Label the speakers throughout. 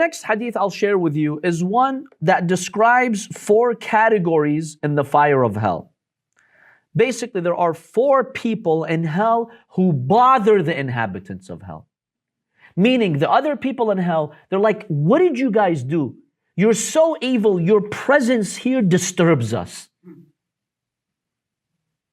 Speaker 1: next hadith I'll share with you is one that describes 4 categories in the fire of hell. Basically, there are 4 people in hell who bother the inhabitants of hell. Meaning, the other people in hell, they're like, what did you guys do? You're so evil, your presence here disturbs us.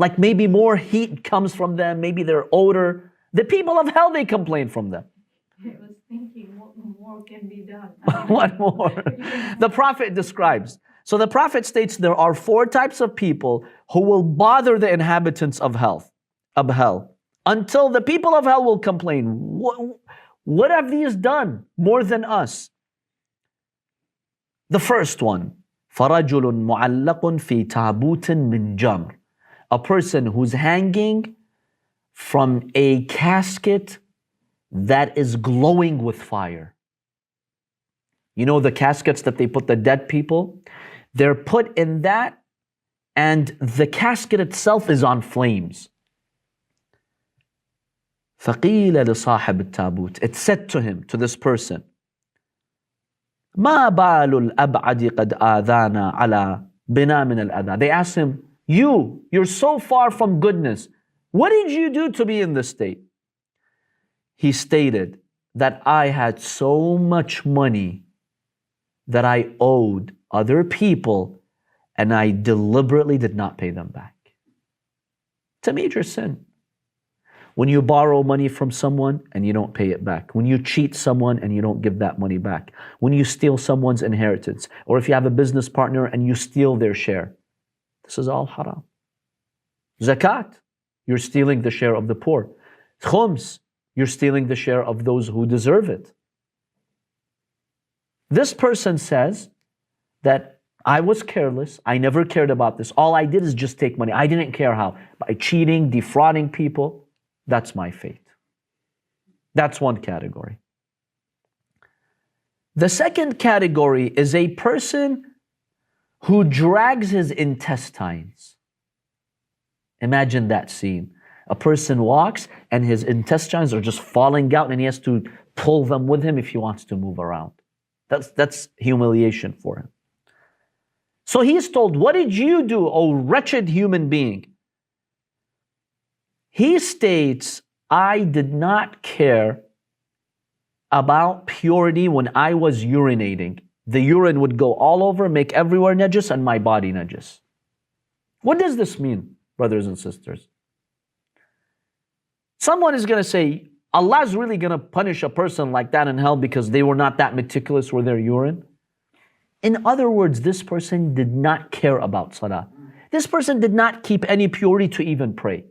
Speaker 1: Like maybe more heat comes from them, maybe their odor. The people of hell, they complain from them.
Speaker 2: I was thinking, what more can be done?
Speaker 1: What more? The Prophet describes. So the Prophet states there are 4 types of people who will bother the inhabitants of hell, until the people of hell will complain. What have these done more than us? The first one, فَرَجُلٌ مُعَلَّقٌ فِي تَابُوتٍ مِّن جَمْرٍ. A person who's hanging from a casket that is glowing with fire. You know the caskets that they put the dead people? They're put in that, and the casket itself is on flames. فَقِيلَ لِصَاحِبِ التَّابُوتِ. It said to him, to this person, مَا بَالُ الْأَبْعَدِ قَدْ آذَانَا عَلَى بِنَا مِنَ الْأَذَى. They asked him, you're so far from goodness. What did you do to be in this state? He stated that I had so much money that I owed other people and I deliberately did not pay them back. It's a major sin. When you borrow money from someone and you don't pay it back. When you cheat someone and you don't give that money back. When you steal someone's inheritance. Or if you have a business partner and you steal their share. This is all haram. Zakat, you're stealing the share of the poor. Khums, you're stealing the share of those who deserve it. This person says that I was careless, I never cared about this. All I did is just take money. I didn't care how. By cheating, defrauding people, that's my fate. That's one category. The second category is a person who drags his intestines. Imagine that scene. A person walks and his intestines are just falling out and he has to pull them with him if he wants to move around. That's humiliation for him. So he is told, what did you do, O wretched human being? He states, I did not care about purity when I was urinating. The urine would go all over, make everywhere najis, and my body najis. What does this mean, brothers and sisters? Someone is going to say, Allah is really going to punish a person like that in hell because they were not that meticulous with their urine? In other words, this person did not care about salah. This person did not keep any purity to even pray.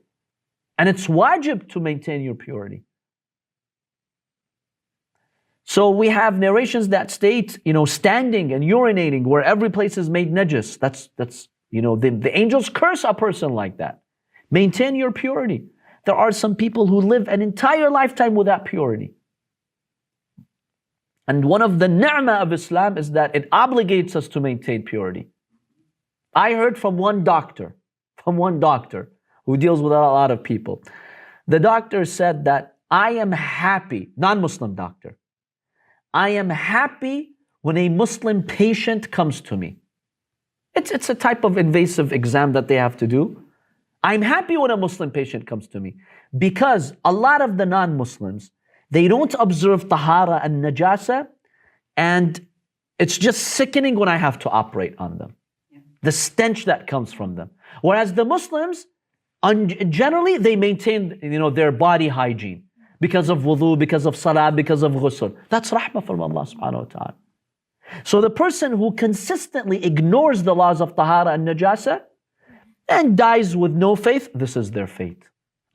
Speaker 1: And it's wajib to maintain your purity. So we have narrations that state, standing and urinating where every place is made najis. That's the angels curse a person like that. Maintain your purity. There are some people who live an entire lifetime without purity. And one of the ni'mah of Islam is that it obligates us to maintain purity. I heard from one doctor who deals with a lot of people. The doctor said that I am happy, non-Muslim doctor, I am happy when a Muslim patient comes to me. It's a type of invasive exam that they have to do. I'm happy when a Muslim patient comes to me because a lot of the non-Muslims, they don't observe tahara and najasa, and it's just sickening when I have to operate on them. The stench that comes from them. Whereas the Muslims, generally, they maintain their body hygiene because of wudu, because of salah, because of ghusl. That's rahmah from Allah subhanahu wa ta'ala. So the person who consistently ignores the laws of tahara and najasa and dies with no faith, this is their fate.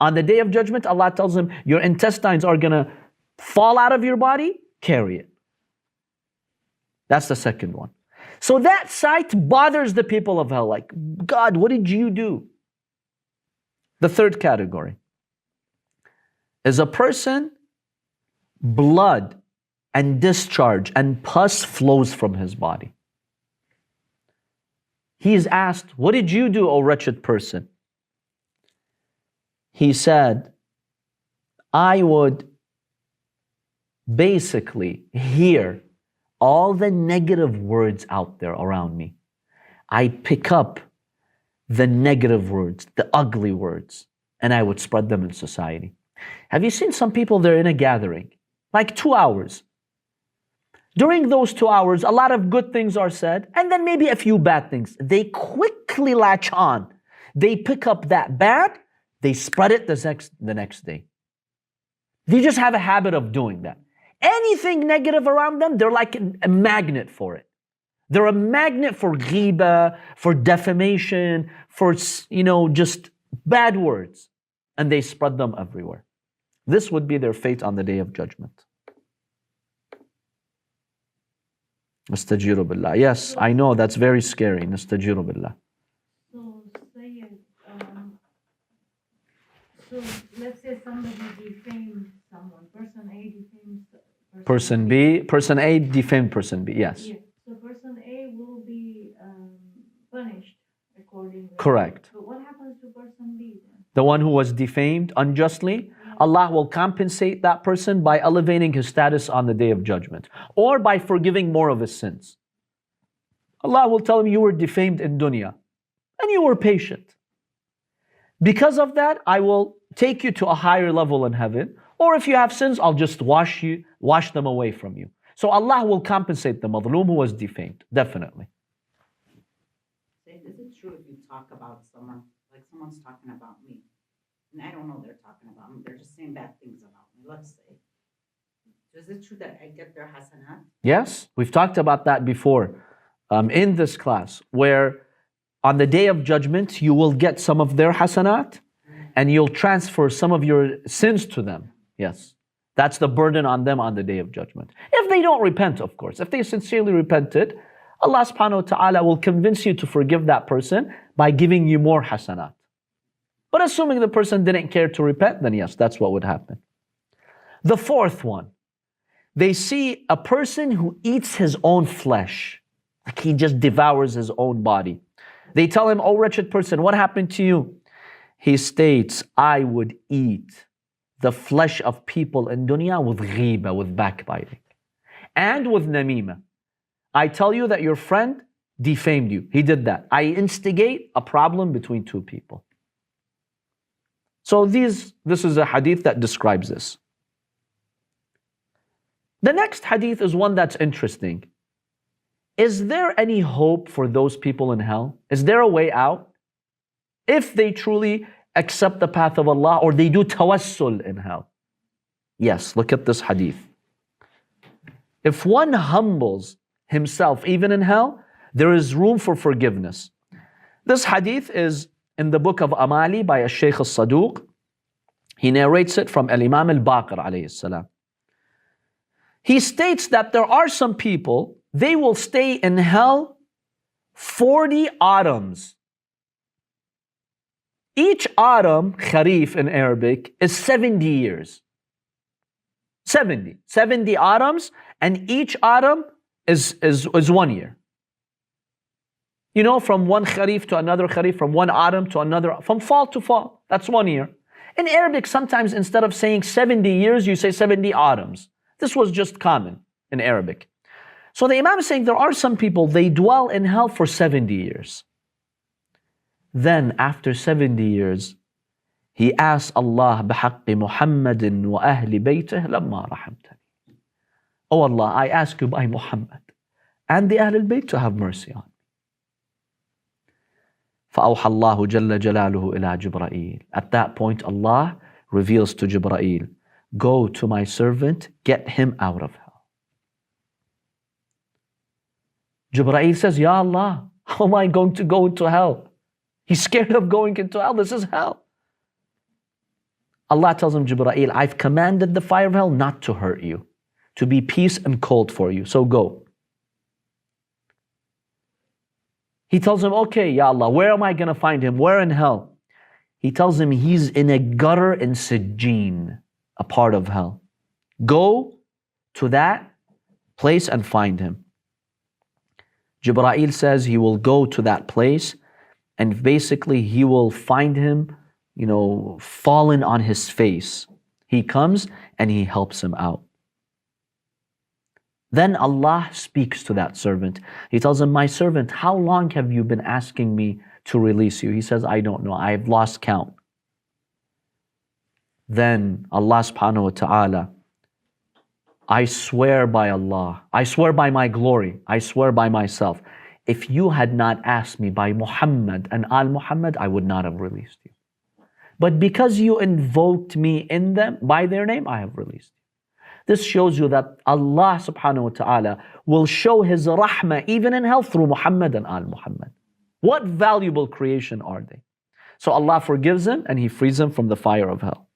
Speaker 1: On the day of judgment, Allah tells him, your intestines are going to fall out of your body, carry it. That's the second one. So that sight bothers the people of hell. Like, God, what did you do? The third category is a person, blood and discharge and pus flows from his body. He is asked, what did you do, O wretched person? He said, I would basically hear all the negative words out there around me. I pick up the negative words, the ugly words, and I would spread them in society. Have you seen some people, they're in a gathering, like 2 hours. During those 2 hours, a lot of good things are said, and then maybe a few bad things. They quickly latch on. They pick up that bad, they spread it the next day. They just have a habit of doing that. Anything negative around them, they're like a magnet for it. They're a magnet for ghiba, for defamation, for, just bad words. And they spread them everywhere. This would be their fate on the Day of Judgment. Nastajiru billah. Yes, I know, that's very scary. Nastajiru billah.
Speaker 2: So, Sayed, so let's say somebody defamed someone. Person A defames
Speaker 1: Person B, person A defamed person B, yes.
Speaker 2: Yeah. So person A will be punished accordingly.
Speaker 1: Correct.
Speaker 2: But what happens to person B then?
Speaker 1: The one who was defamed unjustly, Allah will compensate that person by elevating his status on the Day of Judgment, or by forgiving more of his sins. Allah will tell him, you were defamed in dunya, and you were patient. Because of that, I will take you to a higher level in heaven, or if you have sins, I'll just wash them away from you. So Allah will compensate the madloom who was defamed, definitely.
Speaker 3: Is it true if you talk about someone, like someone's talking about me, and I don't know they're talking about me, they're just saying bad things about me, let's say. Is it true that I get their hasanat?
Speaker 1: Yes, we've talked about that before in this class, where on the Day of Judgment, you will get some of their hasanat, and you'll transfer some of your sins to them. Yes. That's the burden on them on the Day of Judgment. If they don't repent, of course. If they sincerely repented, Allah subhanahu wa ta'ala will convince you to forgive that person by giving you more hasanat. But assuming the person didn't care to repent, then yes, that's what would happen. The fourth one, they see a person who eats his own flesh, like he just devours his own body. They tell him, oh wretched person, what happened to you? He states, I would eat the flesh of people in dunya with ghiba, with backbiting, and with namima. I tell you that your friend defamed you. He did that. I instigate a problem between two people. So this is a hadith that describes this. The next hadith is one that's interesting. Is there any hope for those people in hell? Is there a way out? If they truly accept the path of Allah, or they do tawassul in hell. Yes, look at this hadith. If one humbles himself even in hell, there is room for forgiveness. This hadith is in the book of Amali by Shaykh al-Saduq. He narrates it from al-Imam al-Baqir alayhi salam. He states that there are some people, they will stay in hell 40 autumns. Each autumn, kharif in Arabic, is 70 years. 70 autumns, and each autumn is 1 year. You know, from one kharif to another kharif, from one autumn to another, from fall to fall, that's 1 year. In Arabic, sometimes instead of saying 70 years, you say 70 autumns. This was just common in Arabic. So the Imam is saying there are some people, they dwell in hell for 70 years. Then after 70 years, he asks Allah, بِحَقِّ مُحَمَّدٍ وَأَهْلِ بَيْتِهِ لَمَّا رَحَمْتَنِي. Oh Allah, I ask you by Muhammad and the Ahl al-Bayt to have mercy on me. فَأَوْحَى اللَّهُ جَلَّ جَلَالُهُ إِلَىٰ جِبْرَائِيل. At that point, Allah reveals to Jibreel, go to my servant, get him out of hell. Jibreel says, Ya Allah, how am I going to go into hell? He's scared of going into hell. This is hell. Allah tells him, Jibreel, I've commanded the fire of hell not to hurt you, to be peace and cold for you. So go. He tells him, okay, Ya Allah, where am I going to find him? Where in hell? He tells him he's in a gutter in Sijjin, a part of hell. Go to that place and find him. Jibreel says he will go to that place, and basically he will find him, fallen on his face. He comes and he helps him out. Then Allah speaks to that servant. He tells him, my servant, how long have you been asking me to release you? He says, I don't know. I've lost count. Then Allah subhanahu wa ta'ala, I swear by Allah, I swear by my glory, I swear by myself, if you had not asked me by Muhammad and al-Muhammad, I would not have released you. But because you invoked me in them, by their name, I have released you. This shows you that Allah subhanahu wa ta'ala will show His rahmah even in hell through Muhammad and al-Muhammad. What valuable creation are they? So Allah forgives him and He frees him from the fire of hell.